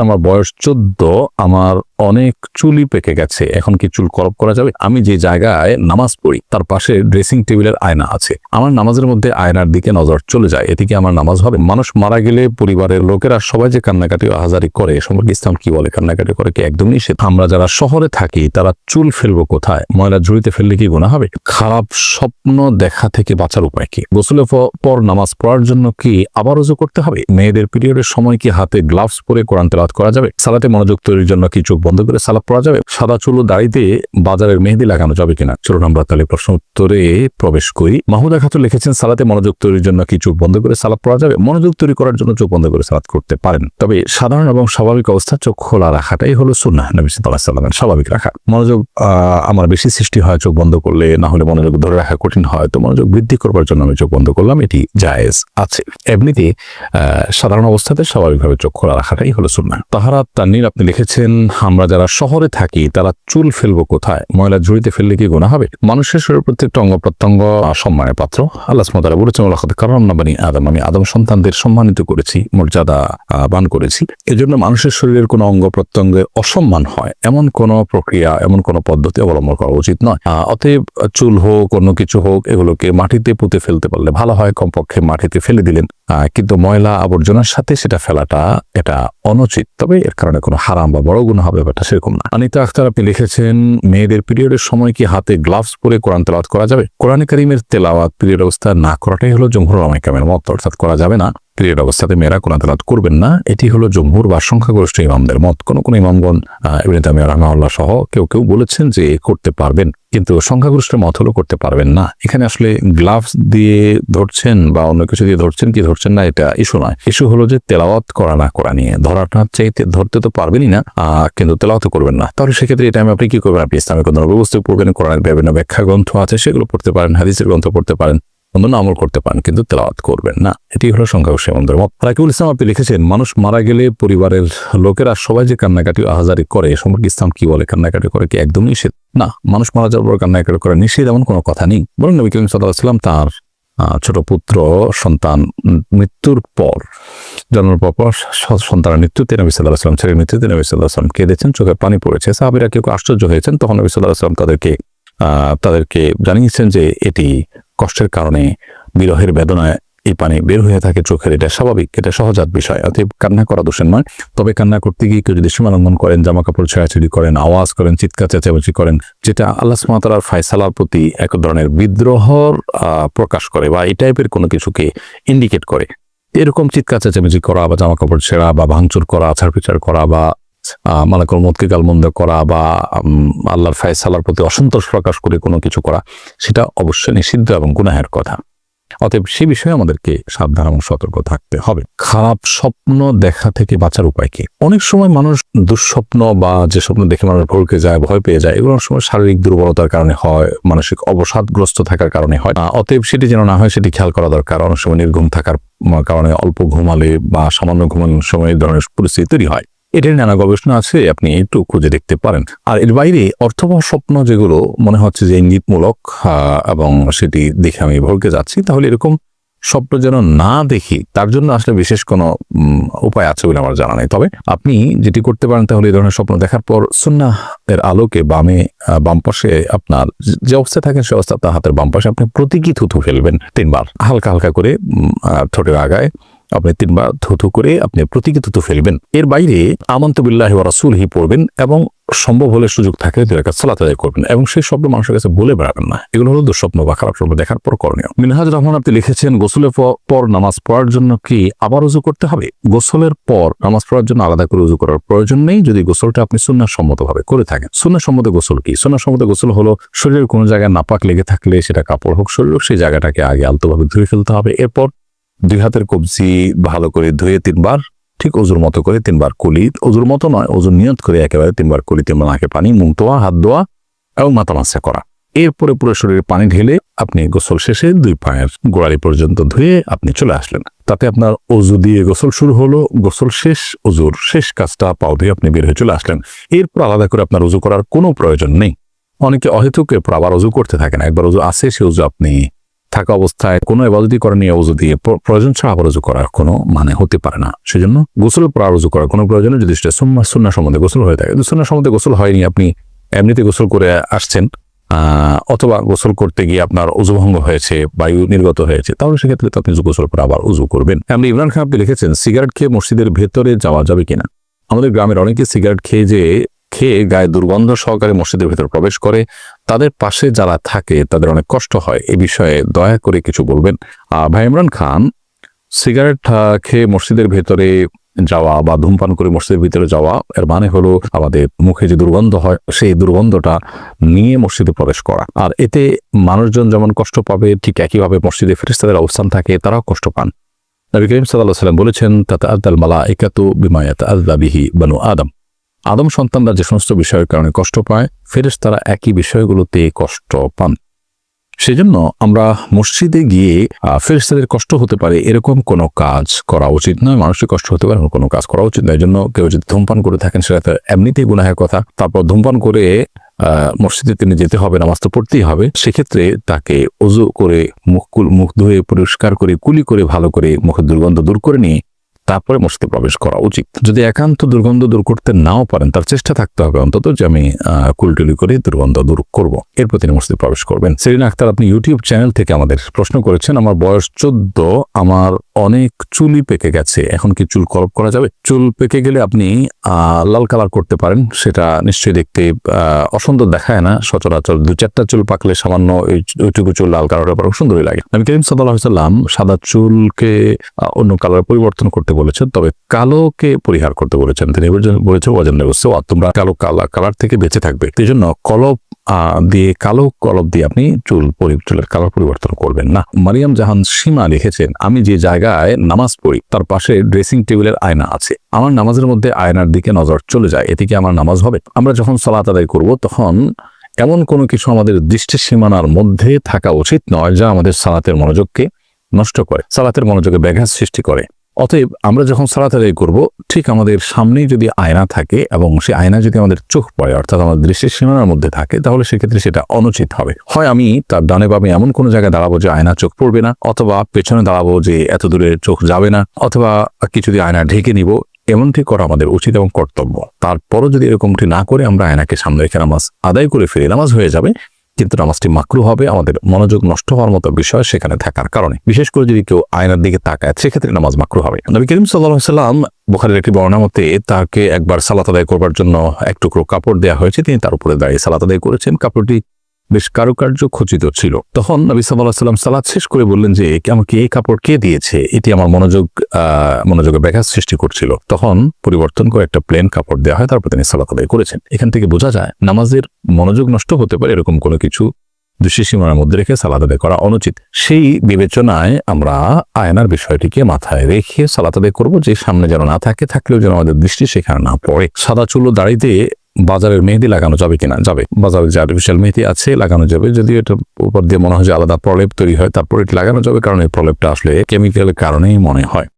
আমার বয়স 14, আমার অনেক চুলই পেকে গেছে। এখন কি চুল কলপ করা যাবে? আমি যে জায়গায় নামাজ পড়ি তার পাশে ড্রেসিং টেবিলের আয়না আছে। আমার নামাজের মধ্যে আয়নার দিকে নজর চলে যায়, এতে কি আমার নামাজ হবে? মানুষ মারা গেলে পরিবারের লোকেরা সবাই যে কান্নাকাটি আহাজারি করে, সম্পর্কে ইসলাম কি বলে? কান্নাকাটি করে কি একদমই নিষেধ? আমরা যারা শহরে থাকি তারা চুল ফেলবো কোথায়? ময়লা ঝুড়িতে ফেললে কি গুনাহ হবে? খারাপ স্বপ্ন দেখা থেকে বাঁচার উপায় কি? গোসলের পর নামাজ পড়ার জন্য কি আবার ওযু করতে হবে? মেয়েদের পিরিয়ডের সময় কি হাতে গ্লাভস পরে কোরআন তেলাওয়াত করা যাবে? সালাতে মনোযোগ তৈরির জন্য কি চোখ বন্ধ করে সালাত পড়া যাবে? সাদা চুল ও দাড়িতে বাজারের মেহেদি লাগানো যাবে কিনা? চলুন আমরা তাহলে প্রশ্ন উত্তরে প্রবেশ করি। মাহমুদা খাতুন লিখেছেন, সালাতে মনোযোগ তৈরির জন্য কি চোখ বন্ধ করে সালাত পড়া যাবে? মনোযোগ তৈরি করার জন্য চোখ বন্ধ করে সালাত করতে পারেন, তবে সাধারণ এবং স্বাভাবিক অবস্থা চোখ খোলা রাখাটাই হলো সুন্নাহ। নবী সাল্লাল্লাহু আলাইহি ওয়াসাল্লামের স্বাভাবিক রাখা। মনোযোগ আমার বেশি সৃষ্টি হয় চোখ বন্ধ করলে, না হলে মনোযোগ ধরে রাখা কঠিন হয়, তো মনোযোগ বৃদ্ধি করবার জন্য আমি চোখ বন্ধ করলাম, এটি জায়েজ আছে। এমনিতে সাধারণ অবস্থাতে স্বাভাবিকভাবে চোখ খোলা রাখাটাই হলো সুন্নাহ। তাহারা তাননীর আপনি লিখেছেন, আমরা যারা শহরে থাকি তারা চুল ফেলবো কোথায়? ময়লা ঝুড়িতে ফেললে কি গুনাহ হবে? মানুষের শরীরের প্রত্যেকটা অঙ্গ প্রত্যঙ্গ সম্মানের পাত্র। আল্লাহ সুবহানাহু ওয়া তাআলা বলেছেন, ওয়ালাকাদ কাররামনা বানি আদম, আমি আদম সন্তানদের সম্মানিত করেছি, মর্যাদা বান করেছি। এজন্য মানুষের শরীরের কোনো অঙ্গ প্রত্যঙ্গে অসম্মান হয় এমন কোন প্রক্রিয়া, এমন কোন পদ্ধতি অবলম্বন করা উচিত নয়। অতএব চুল হোক অন্য কিছু হোক, এগুলোকে মাটিতে পুঁতে ফেলতে পারলে ভালো হয়, কমপক্ষে মাটিতে ফেলে দিলেন, কিন্তু ময়লা আবর্জনার সাথে সেটা ফেলাটা এটা অনুচিত। তবে এর কারণে কোনো হারাম বা বড় গুনাহ হবে ব্যাপারটা সেরকম না। অনিতা আখতার আপনি লিখেছেন, মেয়েদের পিরিয়ডের সময় কি হাতে গ্লাভস পরে কোরআন তেলাওয়াত করা যাবে? কোরআন কারীমের তেলাওয়াত পিরিয়ড অবস্থা না করাটাই হলো জমহুর উলামায়ে কেরামের মত, অর্থাৎ করা যাবে না। পিরিয়ড অবস্থাতে মেয়েরা কোরআন তেলাওয়াত করবেন না, এটি হলো জমহুর বা সংখ্যাগরিষ্ঠ ইমামদের মত। কোন ইমামগণ ইবনে তাইমিয়া রাহিমাহুল্লাহ সহ কেউ বলেছেন যে করতে পারবেন, কিন্তু সংখ্যাগরিষ্ঠের মত হলো করতে পারবেন না। এখানে আসলে গ্লাভস দিয়ে ধরছেন বা অন্য কিছু দিয়ে ধরছেন কি ধরছেন না, এটা ইস্যু নয়। ইস্যু হলো যে তেলাওয়াত করা না করা নিয়ে। ধরাটা চাইতে ধরতে তো পারবেনই না, কিন্তু তেলাওয়াত করবেন না। তাহলে সেক্ষেত্রে এই টাইমে আপনি কি করবেন? আপনি ইসলামিক কোনো ব্যবস্থা পড়বেন, কোরআনের বিভিন্ন ব্যাখ্যা গ্রন্থ আছে সেগুলো পড়তে পারেন, হাদিসের গ্রন্থ পড়তে পারেন, অন্য আমল করতে পারেন, কিন্তু তেলাওয়াত করবেন না। এটি হলো সংখ্যাগরিষ্ঠ ইমামদের মত। রাকিবুল ইসলাম আপনি লিখেছেন, মানুষ মারা গেলে পরিবারের লোকেরা সবাই যে কান্নাকাটি আহাজারি করে, সম্পর্কে ইসলাম কি বলে? কান্নাকাটি করে কি একদমই নিষেধ? না, মানুষ মারা যাওয়ার পর কান্নাকাটি করে নিষেধ এমন কোনো কথা নেই। বরং নবী করিম সাল্লাল্লাহু আলাইহি ওয়াসাল্লাম তার ছোট পুত্র সন্তান মৃত্যুর পর, জন্মের পর সন্তানের মৃত্যুতে নবী সাল্লাল্লাহু আলাইহি ওয়াসাল্লাম, ছেলের মৃত্যুতে নবী সাল্লাল্লাহু আলাইহি ওয়াসাল্লাম কেঁদেছেন, চোখে পানি পড়েছে। সাহাবীরা কেউ আশ্চর্য হয়েছেন, তখন নবী সাল্লাল্লাহু আলাইহি ওয়াসাল্লাম তাদেরকে জানিয়েছেন যে এটি কষ্টের কারণে, বিরহের বেদনায় এই পানি বের হয়ে থাকে চোখের, এটা স্বাভাবিক, এটা সহজাত বিষয়। অতএব কান্না করা দোষের নয়। তবে কান্না করতে গিয়ে কেউ যদি সীমা লঙ্ঘন করেন, জামা কাপড় ছেঁড়াছেড়ি করেন, আওয়াজ করেন, চিৎকার চেঁচামেচি করেন, যেটা আল্লাহ সুবহানাহু ওয়া তাআলার ফায়সালার প্রতি এক ধরনের বিদ্রোহর প্রকাশ করে বা এই টাইপের কোনো কিছুকে ইন্ডিকেট করে, এরকম চিৎকার চেঁচামেচি করা বা জামা কাপড় ছেঁড়া বা ভাঙচুর করা, আছাড়-পিছাড় করা বা মালাকুল মউতকে গালমন্দ করা বা আল্লাহর ফায়সালার প্রতি অসন্তোষ প্রকাশ করে কোনো কিছু করা, সেটা অবশ্যই নিষিদ্ধ এবং গুনাহের কথা। অতএব সে বিষয়ে আমাদেরকে সাবধান এবং সতর্ক থাকতে হবে। খারাপ স্বপ্ন দেখা থেকে বাঁচার উপায় কি? অনেক সময় মানুষ দুঃস্বপ্ন বা যে স্বপ্ন দেখে মানুষ ভড়কে যায়, ভয় পেয়ে যায়, এগুলোর সময় শারীরিক দুর্বলতার কারণে হয়, মানসিক অবসাদগ্রস্ত থাকার কারণে হয়। অতএব সেটি যেন না হয় সেটি খেয়াল করা দরকার। অনেক সময় নির্ঘুম থাকার কারণে, অল্প ঘুমালে বা সামান্য ঘুমানোর সময় এই ধরনের পরিস্থিতি তৈরি হয়। এটার নানা গবেষণা আছে, আপনি একটু খুঁজে দেখতে পারেন। আর এর বাইরে অর্থবহ স্বপ্ন যেগুলো মনে হচ্ছে যে ইঙ্গিতমূলক এবং সেটি দেখে আমি ভড়কে যাচ্ছি, তাহলে এরকম স্বপ্ন যেন না দেখি, তার জন্য আসলে বিশেষ কোনো উপায় আছে বলে আমার জানা নেই। তবে আপনি যেটি করতে পারেন, তাহলে এই ধরনের স্বপ্ন দেখার পর সুন্নাহ এর আলোকে বাম পাশে আপনার যে অবস্থায় থাকেন সে অবস্থা, আপনার হাতের বাম পাশে আপনি প্রতীকী থুথু ফেলবেন 3 বার, হালকা হালকা করে ঠোঁটের আগায় আপনি 3 বার থুথু করে আপনি প্রতীকী থুথু ফেলবেন। এর বাইরে আমানতু বিল্লাহি ওয়া রাসূলিহি পড়বেন এবং সম্ভব হলে সুযোগ থাকলে 2 রাকাত সালাত আদায় করবেন এবং সেই শব্দ মানুষের কাছে বলে বেড়াবেন না। এগুলো হলো দুঃস্বপ্ন বা খারাপ স্বপ্ন দেখার পর করণীয়। মিনহাজ রহমান আপনি লিখেছেন, গোসলের পর নামাজ পড়ার জন্য কি আবার ওযু করতে হবে? গোসলের পর নামাজ পড়ার জন্য আলাদা করে ওযু করার প্রয়োজন নেই, যদি গোসলটা আপনি সুন্নাহ সম্মতভাবে করে থাকেন। সুন্নাহ সম্মত গোসল কি? সুন্নাহ সম্মত গোসল হলো শরীরের কোনো জায়গায় নাপাক লেগে থাকলে, সেটা কাপড় হোক শরীর হোক, সেই জায়গাটাকে আগে আলতোভাবে ধুয়ে ফেলতে হবে। এরপর 2 হাতের কবজি ভালো করে ধুয়ে 3 বার, ঠিক ওযুর মতো করে 3 বার কুলি, ওযুর মতো নয়, ওযুর নিয়ত করে একেবারে 3 বার কুলি, 3 বার নাকে পানি, মুখ ধোয়া, হাত ধোয়া এবং মাথা মাসা করা। এরপরে পুরো শরীরে পানি ঢেলে আপনি গোসল শেষে 2 পায়ের গোড়ালি পর্যন্ত ধুয়ে আপনি চলে আসলেন। তাতে আপনার ওযু দিয়ে গোসল শুরু হলো, গোসল শেষ, ওযুর শেষ কাজটা পাও ধুয়ে আপনি বের হয়ে চলে আসলেন। এরপর আলাদা করে আপনার ওযু করার কোনো প্রয়োজন নেই। অনেকে অহেতুক এরপর আবার ওযু করতে থাকেন। একবার ওযু আছে, সে ওযু আপনি থাকা অবস্থায় কোনো ইবাদতই করা নিয়ে ওযু দিয়ে প্রয়োজন ছাড়া আবার ওযু করার কোনো মানে হতে পারে না। সেজন্য গোসলের পর ওযু করার কোনো প্রয়োজন নেই যদি সেটা সুন্নাহ সম্বন্ধে গোসল হয়ে থাকে। সুন্নাহ সম্বন্ধে গোসল হয়নি, আপনি এমনিতে গোসল করে আসছেন অথবা গোসল করতে গিয়ে আপনার ওযু ভঙ্গ হয়েছে, বায়ু নির্গত হয়েছে, তাহলে সেক্ষেত্রে তো আপনি গোসল করে আবার ওযু করবেন। আপনি ইমরান খান আপনি লিখেছেন সিগারেট খেয়ে মসজিদের ভেতরে যাওয়া যাবে কিনা। আমাদের গ্রামের অনেকে সিগারেট খেয়ে গায়ে দুর্গন্ধ সহকারে মসজিদের ভেতর প্রবেশ করে, তাদের পাশে যারা থাকে তাদের অনেক কষ্ট হয়, এ বিষয়ে দয়া করে কিছু বলবেন। ভাই ইমরান খান, সিগারেট খেয়ে মসজিদের ভেতরে যাওয়া বা ধূমপান করে মসজিদের ভিতরে যাওয়া এর মানে হলো আমাদের মুখে যে দুর্গন্ধ হয় সেই দুর্গন্ধটা নিয়ে মসজিদে প্রবেশ করা। আর এতে মানুষজন যেমন কষ্ট পাবে, ঠিক একইভাবে মসজিদে ফেরেশতাদের অবস্থান থাকে, তারাও কষ্ট পান। নবী করিম সাল্লাল্লাহু আলাইহি ওয়াসাল্লাম বলেছেন, তাতাআদ্দাল মালাইকাতু বিমা ইয়াতাআদ্দা বিহি বানু আদম। আদম সন্তানরা যে সমস্ত বিষয়ের কারণে কষ্ট পায়, ফেরেশতারা একই বিষয়গুলোতে কষ্ট পান। সেজন্য আমরা মসজিদে গিয়ে ফেরেশতাদের কষ্ট হতে পারে এরকম কোনো কাজ করা উচিত নয়, মানুষের কষ্ট হতে পারে কোনো কাজ করা উচিত নয়। এই জন্য কেউ যদি ধূমপান করে থাকেন সেটা তো এমনিতেই গুনাহের কথা, তারপর ধূমপান করে মসজিদে তিনি যেতে হবে, নামাজ তো পড়তেই হবে, সেক্ষেত্রে তাকে ওযু করে মুখ ধুয়ে পরিষ্কার করে কুলি করে ভালো করে মুখের দুর্গন্ধ দূর করে নিয়ে তারপরে মসজিদে প্রবেশ করা উচিত। যদি একান্ত দুর্গন্ধ দূর করতে নাও পারেন, তার চেষ্টা থাকতে হবে অন্তত যে আমি কুলটুলি করে দুর্গন্ধ দূর করব, এরপর তিনি মসজিদে প্রবেশ করবেন। সেরিনা আক্তার আপনি ইউটিউব চ্যানেল থেকে আমাদের প্রশ্ন করেছেন, আমার বয়স 14, আমার অনেক চুলই পেকে গেছে, এখন কি চুল কলপ করা যাবে? চুল পেকে গেলে আপনি লাল কালার করতে পারেন, সেটা নিশ্চয়ই দেখতে অসুন্দর দেখায় না। সচরাচর 2-4টা চুল পাকলে সামান্য ওইটুকু চুল লাল কালারের পর সুন্দরই লাগে। নবী করিম সাল্লাল্লাহু আলাইহি ওয়াসাল্লাম সাদা চুলকে অন্য কালার পরিবর্তন করতে বলেছেন, তবে কালোকে পরিহার করতে বলেছেন। তিনি বলেছেন তোমরা কালো কালার থেকে বেঁচে থাকবে। এই জন্য কালো কলপ দিয়ে আপনি চুলের কালার পরিবর্তন করবেন না। মারিয়াম জাহান সীমা লিখেছেন, আমি যে জায়গায় নামাজ পড়ি তার পাশে ড্রেসিং টেবিলের আয়না আছে, আমার নামাজের মধ্যে আয়নার দিকে নজর চলে যায়, এতে কি আমার নামাজ হবে? আমরা যখন সালাত আদায় করব তখন এমন কোনো কিছু আমাদের দৃষ্টি সীমানার মধ্যে থাকা উচিত নয় যা আমাদের সালাতের মনোযোগকে নষ্ট করে, সালাতের মনোযোগে ব্যাঘাত সৃষ্টি করে। অতএব আমরা যখন সালাত আদায় করব, ঠিক আমাদের সামনেই যদি আয়না থাকে এবং সেই আয়না যদি আমাদের চোখ পড়ে, অর্থাৎ আমাদের দৃষ্টির সীমানার মধ্যে থাকে, তাহলে সেক্ষেত্রে সেটা অনুচিত হবে। হয় আমি তার ডানে বামে এমন কোনো জায়গায় দাঁড়াবো যে আয়না চোখ পড়বে না, অথবা পেছনে দাঁড়াবো যে এত দূরে চোখ যাবে না, অথবা কিছু দিয়ে আয়না ঢেকে নিব, এমনটি করা আমাদের উচিত এবং কর্তব্য। তারপরও যদি এরকমটি না করে আমরা আয়নাকে সামনে রেখে নামাজ আদায় করে ফিরে, নামাজ হয়ে যাবে, কিন্তু নামাজটি মাকরুহ হবে, আমাদের মনোযোগ নষ্ট হওয়ার মতো বিষয় সেখানে থাকার কারণে। বিশেষ করে যদি কেউ আয়নার দিকে তাকায়, সেক্ষেত্রে নামাজ মাকরুহ হবে। নবী করিম সাল্লাল্লাহু আলাইহি ওয়াসাল্লাম বুখারীর একটি বর্ণনা মতে তাকে একবার সালাত আদায় করবার জন্য এক টুকরো কাপড় দেওয়া হয়েছে, তিনি তার উপরে দাঁড়িয়ে সালাত আদায় করেছেন। কাপড়টি বেশ কারুকার্য খচিত ছিল। তখন নবী সাল্লাল্লাহু আলাইহি ওয়াসাল্লাম সালাত শেষ করে বললেন যে আমাকে এই কাপড় কে দিয়েছে, এটি আমার মনোযোগে ব্যাঘাত সৃষ্টি করছিল। তখন পরিবর্তন করে একটা প্লেন কাপড় দেওয়া হয়, তারপর তিনি সালাত আদায় করেছেন। এখান থেকে বোঝা যায় নামাজের মনোযোগ নষ্ট হতে পারে এরকম কোনো কিছু দৃষ্টি সীমানার মধ্যে রেখে সালাত আদায় করা অনুচিত। সেই বিবেচনায় আমরা আয়নার বিষয়টিকে মাথায় রেখে সালাত আদায় করব, যে সামনে যেন না থাকে, থাকলেও যেন আমাদের দৃষ্টি সেখানে না পড়ে। সাদা চুল ও দাড়িতে বাজারের মেহেদি লাগানো যাবে কিনা? যাবে। বাজারে যে আর্টিফিশিয়াল মেহেদি আছে লাগানো যাবে, যদিও এটা উপর দিয়ে মনে হয় যে আলাদা প্রলেপ তৈরি হয়, তারপর এটি লাগানো যাবে, কারণ এই প্রলেপটা আসলে কেমিক্যালের কারণেই মনে হয়।